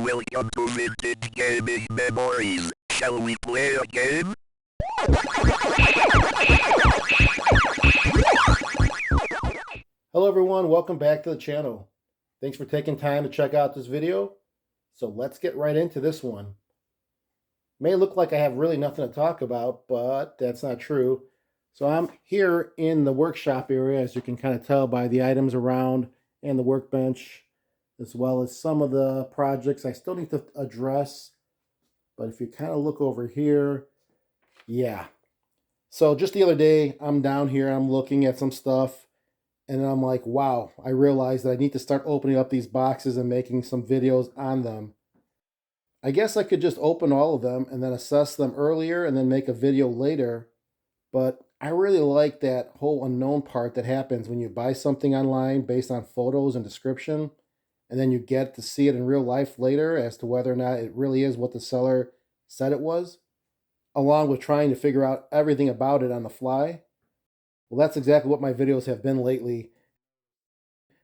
Welcome to Vintage Gaming Memories. Shall we play a game? Hello everyone, welcome back to the channel. Thanks for taking time to check out this video. So let's get right into this one. May look like I have really nothing to talk about, but that's not true. So I'm here in the workshop area, as you can kind of tell by the items around and the workbench, as well as some of the projects I still need to address. But if you kind of look over here, yeah. So just the other day, I'm down here, I'm looking at some stuff, and I'm like, wow, I realized that I need to start opening up these boxes and making some videos on them. I guess I could just open all of them and then assess them earlier and then make a video later. But I really like that whole unknown part that happens when you buy something online based on photos and description, and then you get to see it in real life later as to whether or not it really is what the seller said it was, along with trying to figure out everything about it on the fly. Well, that's exactly what my videos have been lately.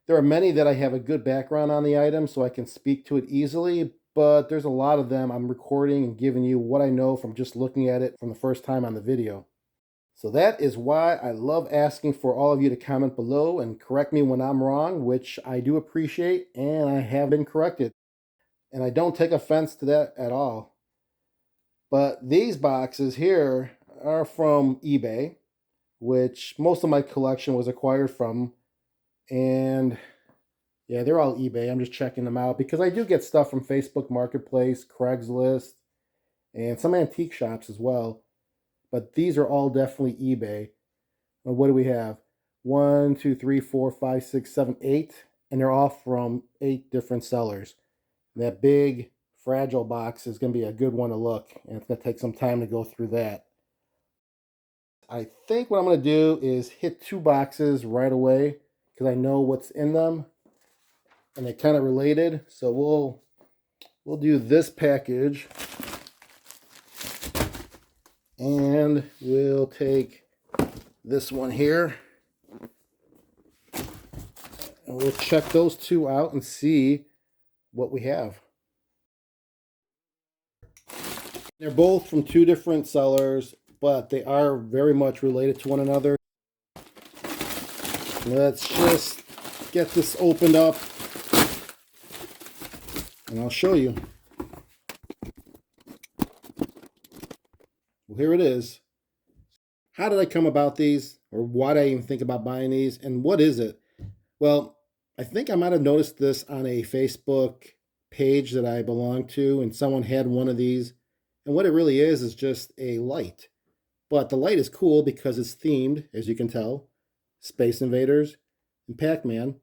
There are many that I have a good background on the item so I can speak to it easily, but there's a lot of them I'm recording and giving you what I know from just looking at it from the first time on the video. So that is why I love asking for all of you to comment below and correct me when I'm wrong, which I do appreciate, and I have been corrected. And I don't take offense to that at all. But these boxes here are from eBay, which most of my collection was acquired from. And yeah, they're all eBay. I'm just checking them out because I do get stuff from Facebook Marketplace, Craigslist, and some antique shops as well. But these are all definitely eBay. What do we have? 1, 2, 3, 4, 5, 6, 7, 8. And they're all from 8 different sellers. That big, fragile box is going to be a good one to look. And it's going to take some time to go through that. I think what I'm going to do is hit 2 boxes right away because I know what's in them. And they're kind of related. So we'll do this package. And we'll take this one here. And we'll check those 2 out and see what we have. They're both from 2 different sellers, but they are very much related to one another. Let's just get this opened up and I'll show you. Well, here it is. How did I come about these? Or why did I even think about buying these? And what is it? Well, I think I might have noticed this on a Facebook page that I belong to, and someone had one of these. And what it really is just a light. But the light is cool because it's themed, as you can tell, Space Invaders and Pac-Man.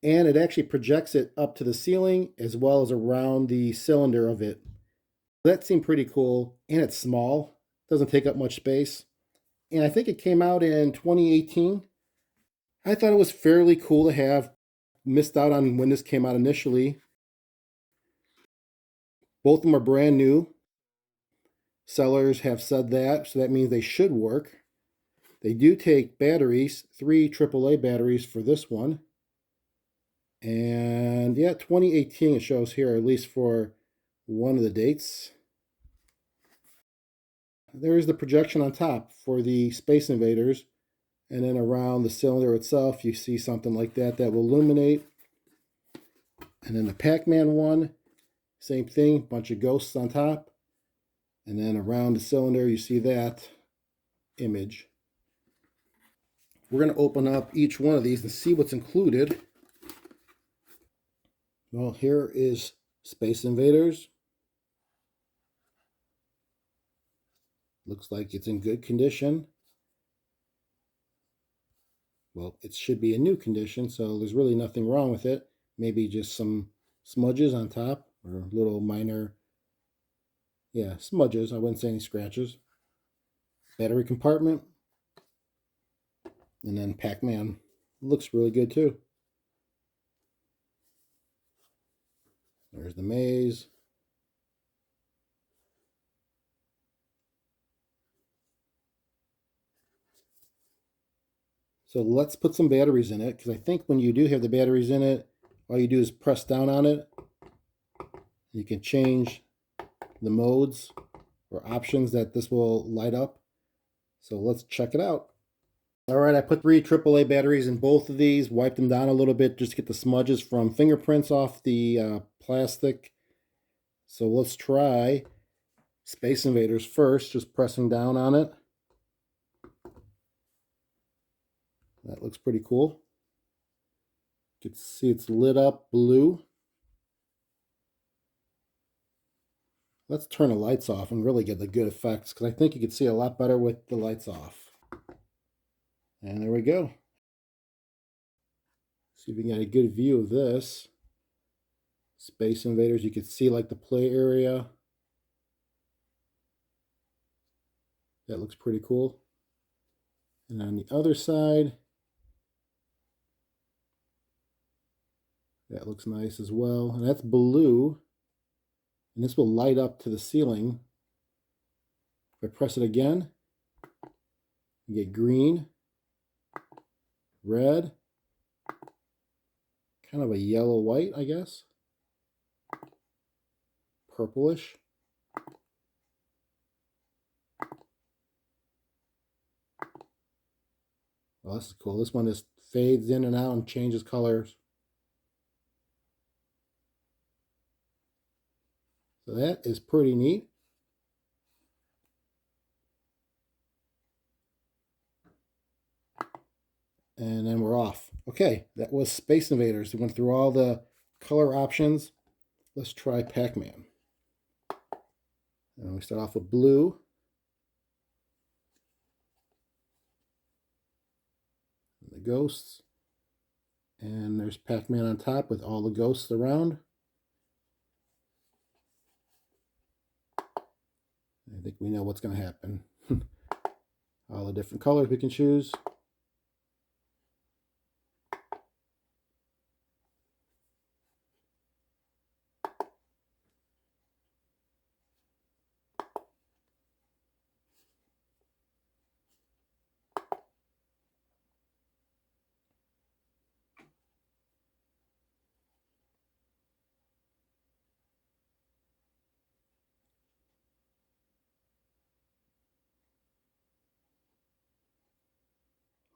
And it actually projects it up to the ceiling as well as around the cylinder of it. That seemed pretty cool, and it's small. Doesn't take up much space. And I think it came out in 2018. I thought it was fairly cool to have. Missed out on when this came out initially. Both of them are brand new. Sellers have said that, so that means they should work. They do take batteries, 3 AAA batteries for this one. And yeah, 2018 it shows here, at least for one of the dates. There's the projection on top for the Space Invaders. And then around the cylinder itself, you see something like that that will illuminate. And then the Pac-Man one, same thing, bunch of ghosts on top. And then around the cylinder, you see that image. We're going to open up each one of these and see what's included. Well, here is Space Invaders. Looks like it's in good condition. Well, it should be in new condition, so there's really nothing wrong with it. Maybe just some smudges on top, or little minor, yeah, smudges. I wouldn't say any scratches. Battery compartment. And then Pac-Man. Looks really good too. There's the maze. So let's put some batteries in it, because I think when you do have the batteries in it, all you do is press down on it, You can change the modes or options that this will light up. So let's check it out. All right, I put 3 AAA batteries in both of these, wiped them down a little bit just to get the smudges from fingerprints off the plastic. So let's try Space Invaders first, just pressing down on it. That looks pretty cool. You can see it's lit up blue. Let's turn the lights off and really get the good effects, because I think you can see a lot better with the lights off. And there we go. See if we can get a good view of this. Space Invaders, you can see like the play area. That looks pretty cool. And on the other side, that looks nice as well. And that's blue. And this will light up to the ceiling. If I press it again, you get green, red, kind of a yellow-white, I guess. Purplish. Oh, this is cool. This one just fades in and out and changes colors. So that is pretty neat. And then we're off. Okay, that was Space Invaders. We went through all the color options. Let's try Pac-Man. And we start off with blue. And the ghosts. And there's Pac-Man on top with all the ghosts around. I think we know what's going to happen. All the different colors we can choose.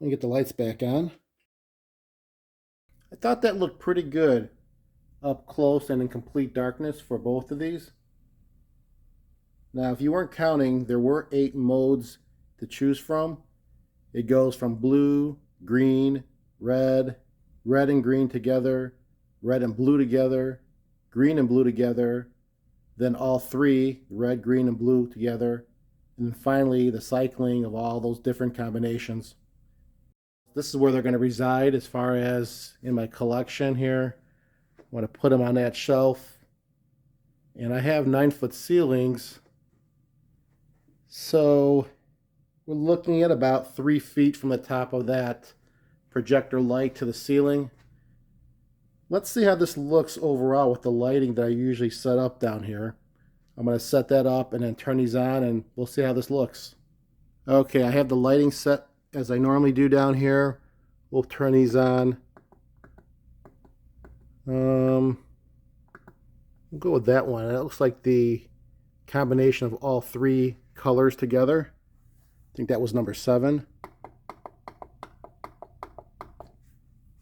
Let me get the lights back on. I thought that looked pretty good up close and in complete darkness for both of these. Now, if you weren't counting, there were 8 modes to choose from. It goes from blue, green, red, red and green together, red and blue together, green and blue together, then all 3, red, green, and blue together, and then finally the cycling of all those different combinations. This is where they're going to reside as far as in my collection here. I want to put them on that shelf. And I have 9-foot ceilings. So we're looking at about 3 feet from the top of that projector light to the ceiling. Let's see how this looks overall with the lighting that I usually set up down here. I'm going to set that up and then turn these on and we'll see how this looks. Okay, I have the lighting set as I normally do down here. We'll turn these on. We'll go with that one. It looks like the combination of all 3 colors together. I think that was number 7.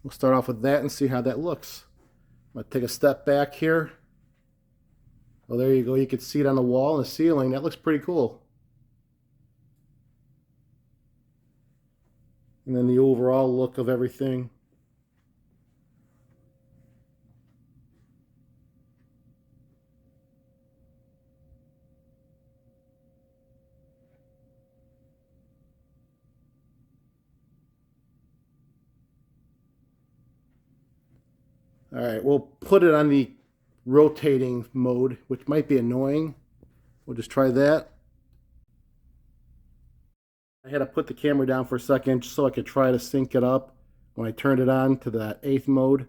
We'll start off with that and see how that looks. I'm going to take a step back here. Well, there you go. You can see it on the wall and the ceiling. That looks pretty cool. And then the overall look of everything. All right, we'll put it on the rotating mode, which might be annoying. We'll just try that. I had to put the camera down for a second just so I could try to sync it up when I turned it on to the 8th mode.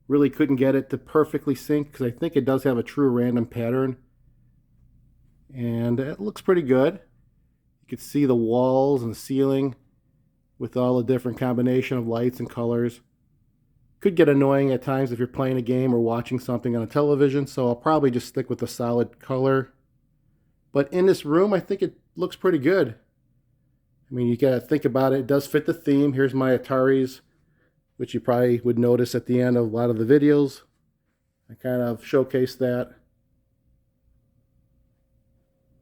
Really couldn't get it to perfectly sync because I think it does have a true random pattern. And it looks pretty good. You can see the walls and ceiling with all the different combination of lights and colors. Could get annoying at times if you're playing a game or watching something on a television, so I'll probably just stick with the solid color. But in this room, I think it looks pretty good. I mean, you gotta think about it. It does fit the theme. Here's my Ataris, which you probably would notice at the end of a lot of the videos. I kind of showcase that.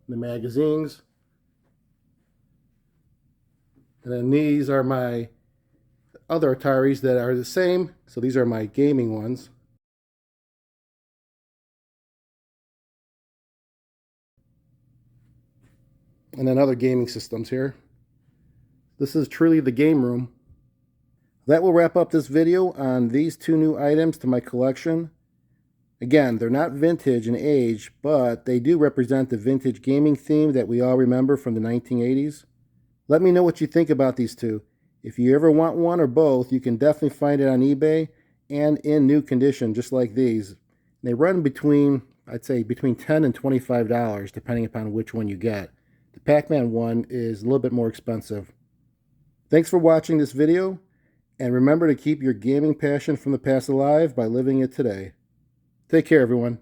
The magazines. And then these are my other Ataris that are the same. So these are my gaming ones. And then other gaming systems here. This is truly the game room. That will wrap up this video on these two new items to my collection. Again, they're not vintage in age, but they do represent the vintage gaming theme that we all remember from the 1980s. Let me know what you think about these two. If you ever want one or both, you can definitely find it on eBay and in new condition, just like these. They run between, I'd say, between $10 and $25, depending upon which one you get. The Pac-Man one is a little bit more expensive. Thanks for watching this video, and remember to keep your gaming passion from the past alive by living it today. Take care, everyone.